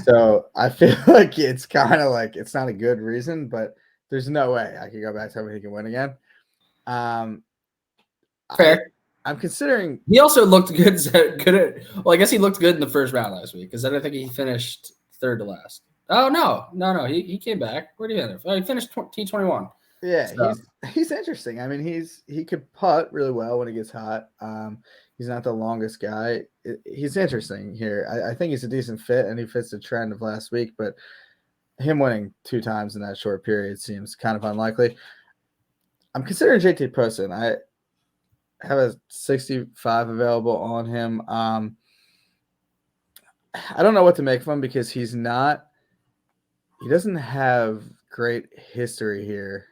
S2: So I feel like it's kind of like it's not a good reason, but there's no way I could go back to him and he can win again.
S1: Fair.
S2: I'm considering.
S1: He also looked good. Well, I guess he looked good in the first round last week because I don't think he finished third to last. Oh no. He came back. Where did he end? Oh, he finished T21.
S2: Yeah,
S1: So.
S2: he's interesting. I mean, he could putt really well when he gets hot. He's not the longest guy. He's interesting here. I think he's a decent fit, and he fits the trend of last week. But him winning 2 times in that short period seems kind of unlikely. I'm considering JT Poston. I have a 65 available on him. I don't know what to make of him because he doesn't have great history here.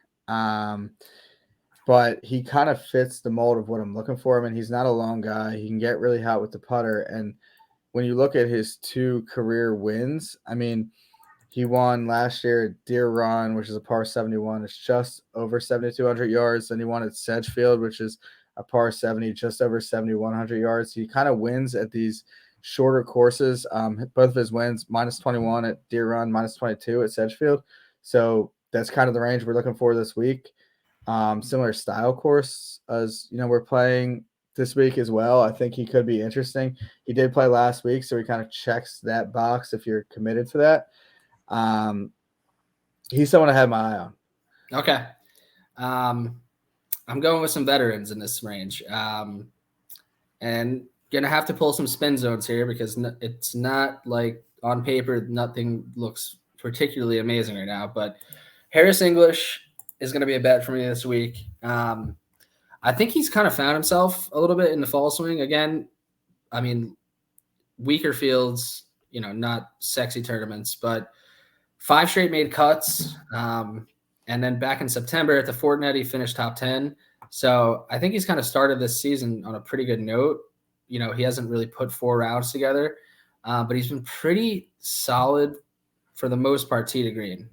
S2: But he kind of fits the mold of what I'm looking for him, and he's not a long guy. He can get really hot with the putter, and when you look at his 2 career wins, I mean, he won last year at Deer Run, which is a par 71. It's just over 7,200 yards. Then he won at Sedgefield, which is a par 70, just over 7,100 yards. He kind of wins at these shorter courses. Both of his wins, minus 21 at Deer Run, minus 22 at Sedgefield. So that's kind of the range we're looking for this week. Similar style course as we're playing this week as well. I think he could be interesting. He did play last week, so he kind of checks that box if you're committed to that. He's someone I have my eye on.
S1: Okay. I'm going with some veterans in this range. And gonna have to pull some spin zones here because it's not like on paper nothing looks particularly amazing right now. But Harris English is going to be a bet for me this week. I think he's kind of found himself a little bit in the fall swing again. I mean, weaker fields, not sexy tournaments, but 5 straight made cuts. And then back in September at the Fortinet, he finished top 10. So I think he's kind of started this season on a pretty good note. He hasn't really put 4 rounds together, but he's been pretty solid for the most part tee to green.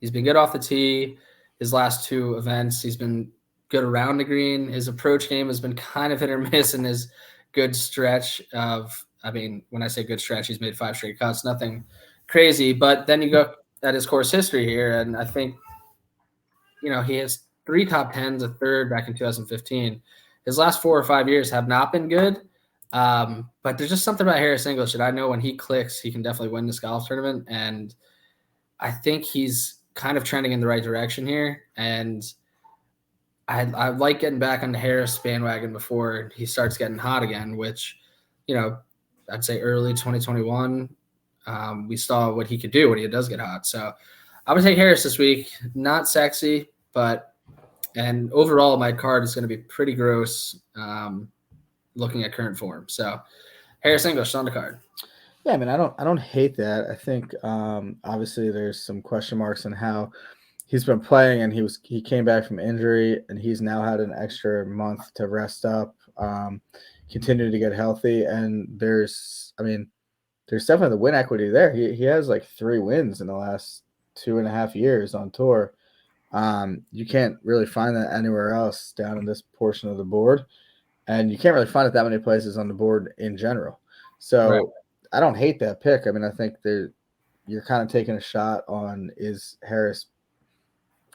S1: He's been good off the tee. His last 2 events, he's been good around the green. His approach game has been kind of hit or miss in his good stretch of, when I say good stretch, he's made 5 straight cuts, nothing crazy. But then you go at his course history here, and I think, he has 3 top 10s, a third back in 2015. His last 4 or 5 years have not been good. But there's just something about Harris English that I know when he clicks, he can definitely win this golf tournament. And I think he's kind of trending in the right direction here. And I like getting back on the Harris bandwagon before he starts getting hot again, which, I'd say early 2021, we saw what he could do when he does get hot. So I would take Harris this week. Not sexy, and overall my card is going to be pretty gross looking at current form. So Harris English on the card.
S2: Yeah, I don't hate that. I think obviously there's some question marks on how he's been playing, and he came back from injury, and he's now had an extra month to rest up, continue to get healthy, and there's definitely the win equity there. He has like 3 wins in the last 2.5 years on tour. You can't really find that anywhere else down in this portion of the board, and you can't really find it that many places on the board in general. So right. I don't hate that pick. I think you're kind of taking a shot on, is Harris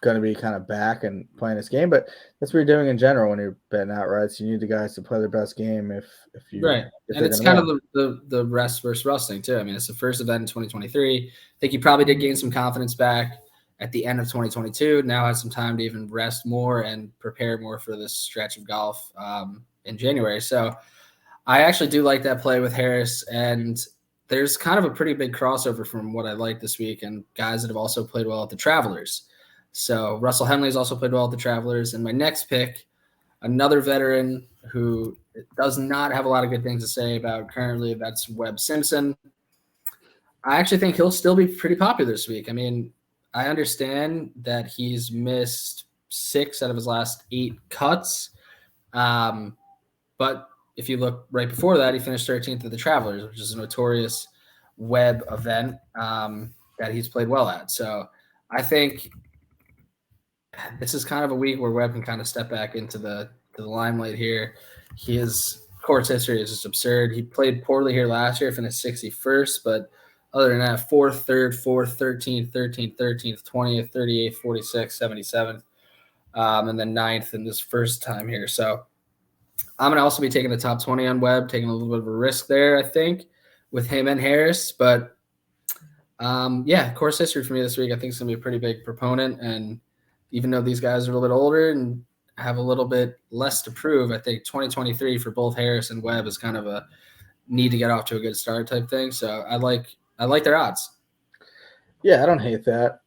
S2: going to be kind of back and playing this game? But that's what you're doing in general when you're betting outrights. You need the guys to play their best game if you
S1: right. And it's kind of the rest versus rust thing too. It's the first event in 2023. I think he probably did gain some confidence back at the end of 2022. Now has some time to even rest more and prepare more for this stretch of golf in January. So I actually do like that play with Harris, and there's kind of a pretty big crossover from what I like this week and guys that have also played well at the Travelers. So Russell Henley's also played well at the Travelers. And my next pick, another veteran who does not have a lot of good things to say about currently, that's Webb Simpson. I actually think he'll still be pretty popular this week. I mean, I understand that he's missed 6 out of his last 8 cuts. But if you look right before that, he finished 13th at the Travelers, which is a notorious Webb event that he's played well at. So I think this is kind of a week where Webb can kind of step back into the limelight here. His course history is just absurd. He played poorly here last year, finished 61st, but other than that, 4th, 3rd, 4th, 13th, 13th, 13th, 20th, 38th, 46th, 77th, and then 9th in this first time here. So I'm going to also be taking the top 20 on Webb, taking a little bit of a risk there, I think, with him and Harris. But, course history for me this week, I think it's going to be a pretty big proponent. And even though these guys are a little bit older and have a little bit less to prove, I think 2023 for both Harris and Webb is kind of a need to get off to a good start type thing. So I like their odds.
S2: Yeah, I don't hate that.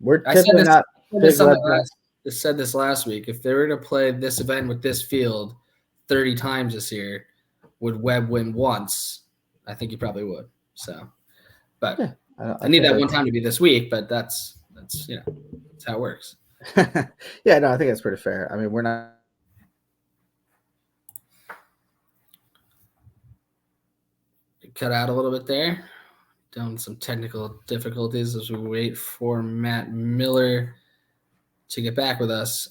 S2: We're typically not big Webb guys.
S1: I said this last week. If they were to play this event with this field 30 times this year, would Webb win once? I think he probably would. So, but yeah, I need that one time to be this week. But that's that's how it works.
S2: Yeah, no, I think that's pretty fair. I mean, we're not.
S1: Cut out a little bit there. Down some technical difficulties as we wait for Matt Miller to get back with us.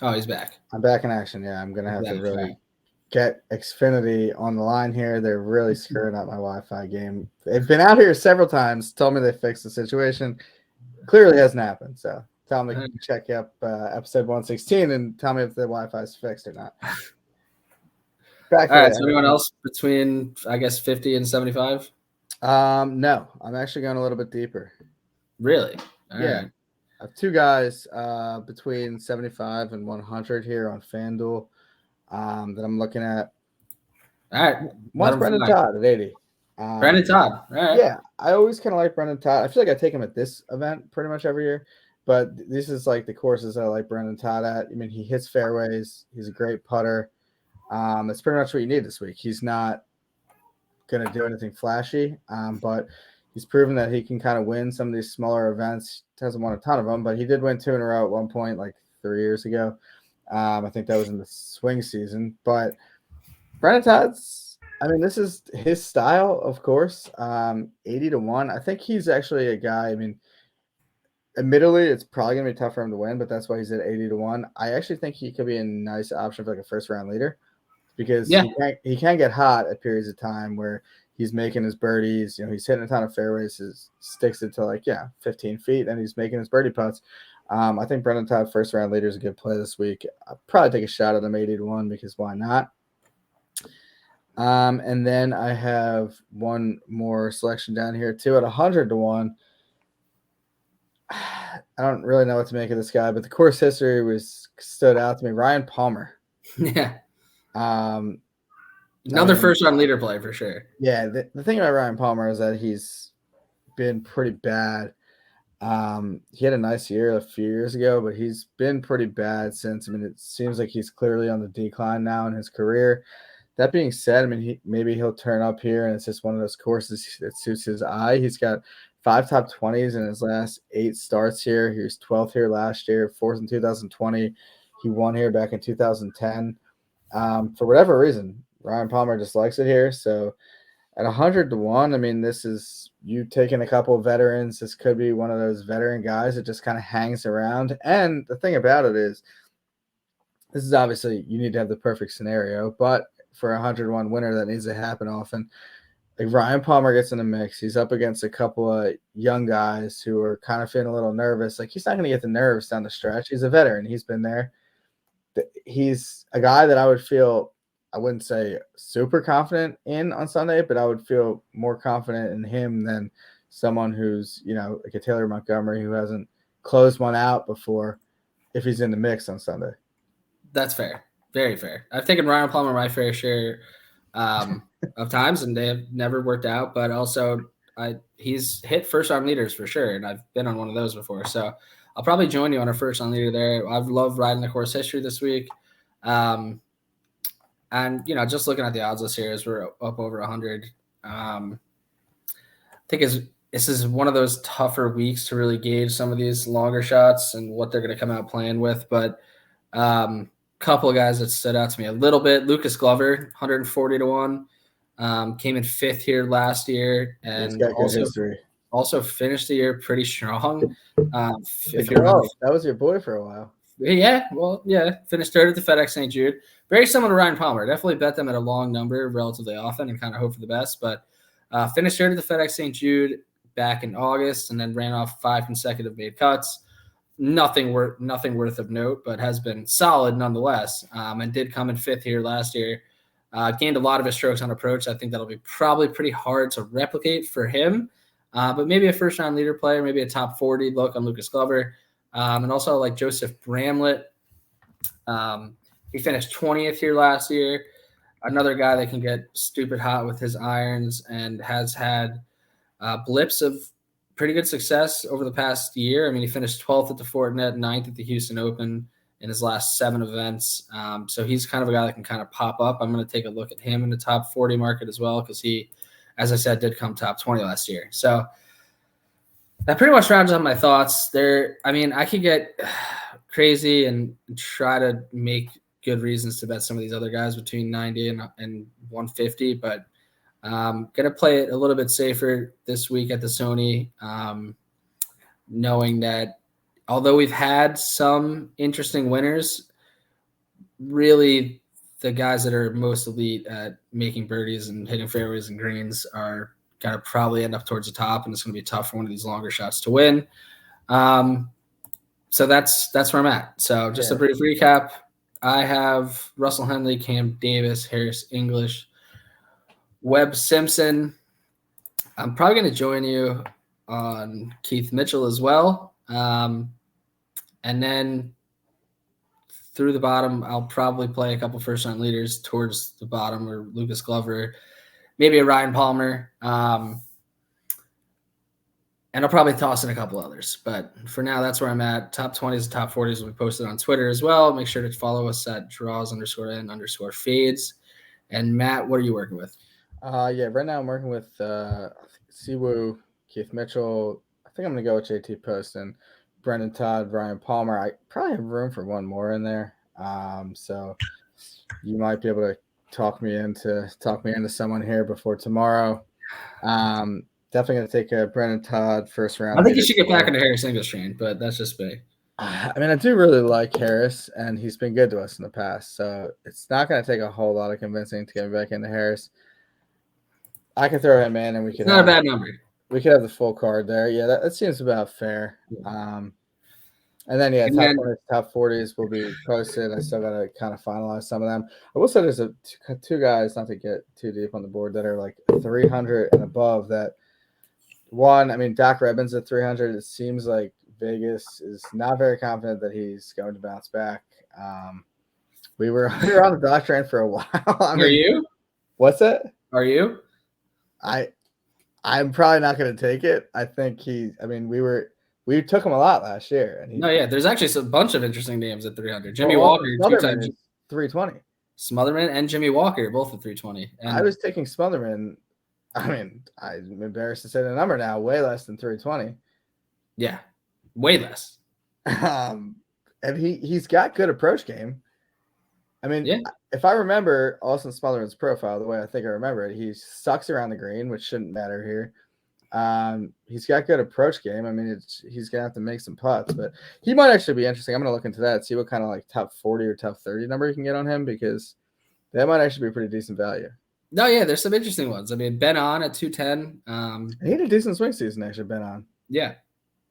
S1: He's back.
S2: I'm back in action. Yeah, I'm going to have to really get Xfinity on the line here. They're really screwing up my Wi-Fi game. They've been out here several times, told me they fixed the situation. Clearly hasn't happened. So tell me to check up episode 116 and tell me if the Wi-Fi is fixed or not.
S1: All right, so anyone else between, I guess, 50 and 75?
S2: No, I'm actually going a little bit deeper.
S1: Really?
S2: All right. I have 2 guys between 75 and 100 here on FanDuel that I'm looking at.
S1: All right.
S2: One's Brendan Todd at 80.
S1: Brendan Todd. All right.
S2: Yeah, I always kind of like Brendan Todd. I feel like I take him at this event pretty much every year, but this is like the courses I like Brendan Todd at. I mean, he hits fairways. He's a great putter. That's pretty much what you need this week. He's not going to do anything flashy, but he's proven that he can kind of win some of these smaller events. He hasn't won a ton of them, but he did win 2 in a row at one point, like 3 years ago. I think that was in the swing season. But Brendan Todd's, I mean, this is his style, of course. 80 to 1. I think he's actually a guy, I mean, admittedly, it's probably going to be tough for him to win, but that's why he's at 80 to 1. I actually think he could be a nice option for like a first-round leader because he can get hot at periods of time where he's making his birdies. He's hitting a ton of fairways, sticks it to 15 feet, and he's making his birdie putts. I think Brendan Todd, first-round leader, is a good play this week. I'll probably take a shot at him 80 to 1 because why not? And then I have one more selection down here too at 100 to 1. I don't really know what to make of this guy, but the course history stood out to me. Ryan Palmer.
S1: Yeah. Another first-round leader play for sure.
S2: Yeah, the thing about Ryan Palmer is that he's been pretty bad. He had a nice year a few years ago, but he's been pretty bad since. I mean, it seems like he's clearly on the decline now in his career. That being said, I mean, maybe he'll turn up here, and it's just one of those courses that suits his eye. He's got 5 top 20s in his last 8 starts here. He was 12th here last year, 4th in 2020. He won here back in 2010. For whatever reason, Ryan Palmer just likes it here. So at 100 to 1, I mean, this is you taking a couple of veterans. This could be one of those veteran guys that just kind of hangs around. And the thing about it is, this is obviously you need to have the perfect scenario, but for a 101 winner, that needs to happen often. Like Ryan Palmer gets in the mix. He's up against a couple of young guys who are kind of feeling a little nervous. Like he's not going to get the nerves down the stretch. He's a veteran. He's been there. He's a guy that I would feel, I wouldn't say super confident in on Sunday, but I would feel more confident in him than someone who's, like a Taylor Montgomery who hasn't closed one out before if he's in the mix on Sunday.
S1: That's fair. Very fair. I've taken Ryan Palmer my fair share of times, and they have never worked out. But also, he's hit first round leaders for sure, and I've been on one of those before. So I'll probably join you on a first round leader there. I've loved riding the course history this week. And just looking at the odds list here as we're up over 100. I think this is one of those tougher weeks to really gauge some of these longer shots and what they're going to come out playing with. But couple of guys that stood out to me a little bit. Lucas Glover, 140 to 1, came in 5th here last year, and also finished the year pretty strong. If you remember,
S2: that was your boy for a while.
S1: Yeah, finished 3rd at the FedEx St. Jude. Very similar to Ryan Palmer. Definitely bet them at a long number relatively often and kind of hope for the best. But finished 3rd at the FedEx St. Jude back in August, and then ran off 5 consecutive made cuts. Nothing worth of note, but has been solid nonetheless. And did come in 5th here last year. Gained a lot of his strokes on approach. I think that'll be probably pretty hard to replicate for him. But maybe a first-round leader player, maybe a top 40 look on Lucas Glover. And also like Joseph Bramlett. He finished 20th here last year. Another guy that can get stupid hot with his irons and has had blips of pretty good success over the past year. I mean, he finished 12th at the Fortinet, 9th at the Houston Open in his last 7 events. So he's kind of a guy that can kind of pop up. I'm going to take a look at him in the top 40 market as well because he, as I said, did come top 20 last year. So that pretty much rounds up my thoughts there. I mean, I could get crazy and try to make good reasons to bet some of these other guys between 90 and 150, but going to play it a little bit safer this week at the Sony, knowing that although we've had some interesting winners, really the guys that are most elite at making birdies and hitting fairways and greens are going to probably end up towards the top, and it's going to be tough for one of these longer shots to win. So that's where I'm at. So just a brief recap. I have Russell Henley, Cam Davis, Harris English, Webb Simpson. I'm probably going to join you on Keith Mitchell as well. And then through the bottom, I'll probably play a couple first-round leaders towards the bottom, or Lucas Glover, maybe a Ryan Palmer. And I'll probably toss in a couple others. But for now, that's where I'm at. Top 20s and top 40s will be posted on Twitter as well. Make sure to follow us at draws_n_fades. And Matt, what are you working with?
S2: Right now I'm working with Siwoo, Keith Mitchell. I think I'm going to go with JT Poston, Brendan Todd, Ryan Palmer. I probably have room for one more in there. So you might be able to talk me into someone here before tomorrow. Definitely going to take a Brendan Todd first round.
S1: I think you should get back into Harris English train, but that's just me.
S2: I mean, I do really like Harris, and he's been good to us in the past. So it's not going to take a whole lot of convincing to get me back into Harris. I can throw him in, and we could.
S1: It's not a bad number.
S2: We could have the full card there. Yeah, that seems about fair. And then top 40s will be posted. I still got to kind of finalize some of them. I will say there's two guys, not to get too deep on the board, that are like 300 and above. That one, I mean, Doc Rebbins at 300. It seems like Vegas is not very confident that he's going to bounce back. We were on the Doc train for a while.
S1: Are you?
S2: What's that?
S1: Are you?
S2: I'm probably not going to take it. I think we took him a lot last year. And
S1: there's actually a bunch of interesting names at 300. Jimmy Walker,
S2: 320.
S1: Smotherman and Jimmy Walker, both at 320. And
S2: I was taking Smotherman. I mean, I'm embarrassed to say the number now, way less than 320.
S1: Yeah, way less.
S2: And he's got good approach game. I mean, if I remember Austin Smotherman's profile the way I think I remember it, he sucks around the green, which shouldn't matter here. He's got good approach game. I mean, he's going to have to make some putts, but he might actually be interesting. I'm going to look into that, see what kind of like top 40 or top 30 number you can get on him, because that might actually be pretty decent value.
S1: No, yeah, there's some interesting ones. I mean, Ben On at 210.
S2: He had a decent swing season, actually, Ben On.
S1: Yeah.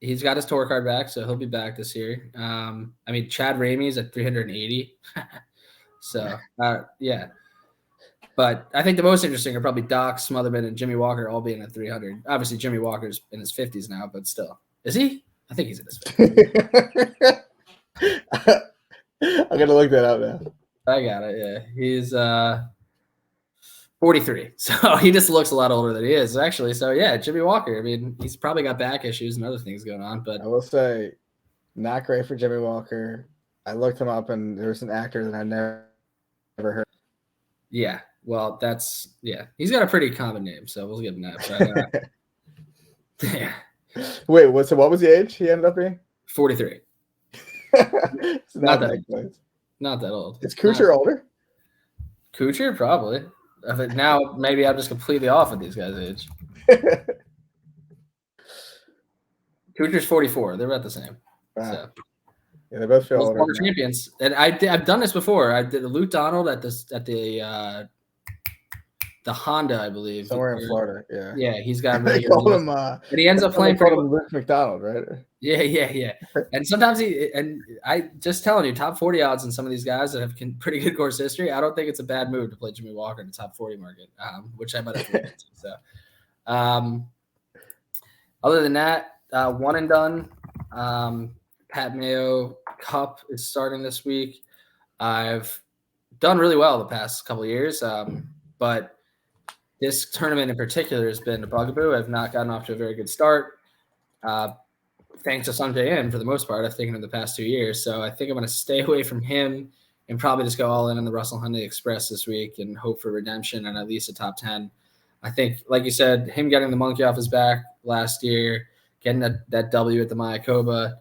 S1: He's got his tour card back, so he'll be back this year. I mean, Chad Ramey's at 380. So, yeah. But I think the most interesting are probably Doc, Smotherman, and Jimmy Walker all being at 300. Obviously, Jimmy Walker's in his 50s now, but still. Is he? I think he's in his 50s.
S2: I'm going to look that up now.
S1: I got it, yeah. He's 43. So he just looks a lot older than he is, actually. So, yeah, Jimmy Walker. I mean, he's probably got back issues and other things going on. But
S2: I will say, not great for Jimmy Walker. I looked him up, and there's an actor that I never heard.
S1: Yeah, well, he's got a pretty common name, so we'll give him that. But, yeah.
S2: Wait, what was the age he ended up being?
S1: 43.
S2: It's not that close.
S1: Not that old.
S2: Is Kuchar older?
S1: Kuchar, probably. I think now maybe I'm just completely off at these guys' age. Kuchar's 44. They're about the same.
S2: Wow.
S1: So.
S2: Yeah, they both feel older.
S1: Former champions, and I've done this before. I did Luke Donald at the Honda, I believe,
S2: somewhere in Florida. Yeah,
S1: yeah, he's got
S2: really
S1: really good
S2: him.
S1: And he ends up playing for
S2: Luke McDonald, right?
S1: Yeah. And sometimes I just telling you, top 40 odds in some of these guys that have pretty good course history. I don't think it's a bad move to play Jimmy Walker in the top 40 market, which I might have to look into. So, other than that, one and done. Pat Mayo Cup is starting this week. I've done really well the past couple of years, but this tournament in particular has been a bugaboo. I've not gotten off to a very good start. Thanks to Sanjay In for the most part, I've taken in the past 2 years. So I think I'm going to stay away from him and probably just go all in on the Russell Honey Express this week and hope for redemption and at least a top 10. I think, like you said, him getting the monkey off his back last year, getting that W at the Mayakoba,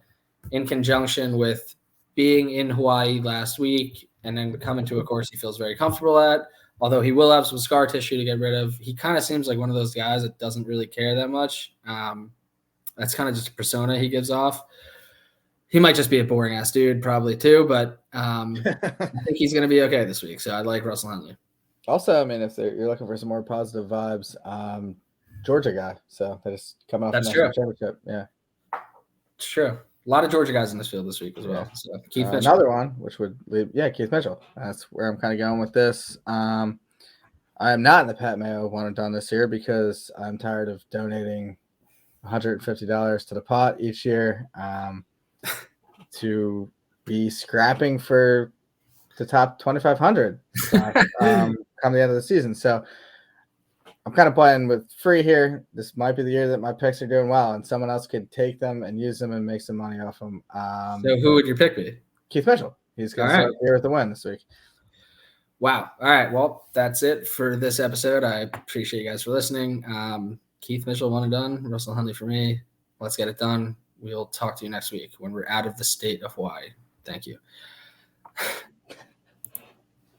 S1: in conjunction with being in Hawaii last week and then coming to a course he feels very comfortable at, although he will have some scar tissue to get rid of. He kind of seems like one of those guys that doesn't really care that much. That's kind of just a persona he gives off. He might just be a boring ass dude probably too, but I think he's going to be okay this week. So I like Russell Henley.
S2: Also, I mean, if you're looking for some more positive vibes, Georgia guy. So they just come off the national championship. Yeah.
S1: It's true. A lot of Georgia guys in this field this week as well. So
S2: Keith Mitchell. Another one, which would leave, Keith Mitchell. That's where I'm kind of going with this. I am not in the Pat Mayo one and done this year because I'm tired of donating $150 to the pot each year to be scrapping for the top 2,500 come the end of the season. So I'm kind of playing with free here. This might be the year that my picks are doing well, and someone else could take them and use them and make some money off them.
S1: So who would your pick be?
S2: Keith Mitchell. He's going to start here with the win this week.
S1: Wow. All right. Well, that's it for this episode. I appreciate you guys for listening. Keith Mitchell, one and done. Russell Hundley for me. Let's get it done. We'll talk to you next week when we're out of the state of Hawaii. Thank you.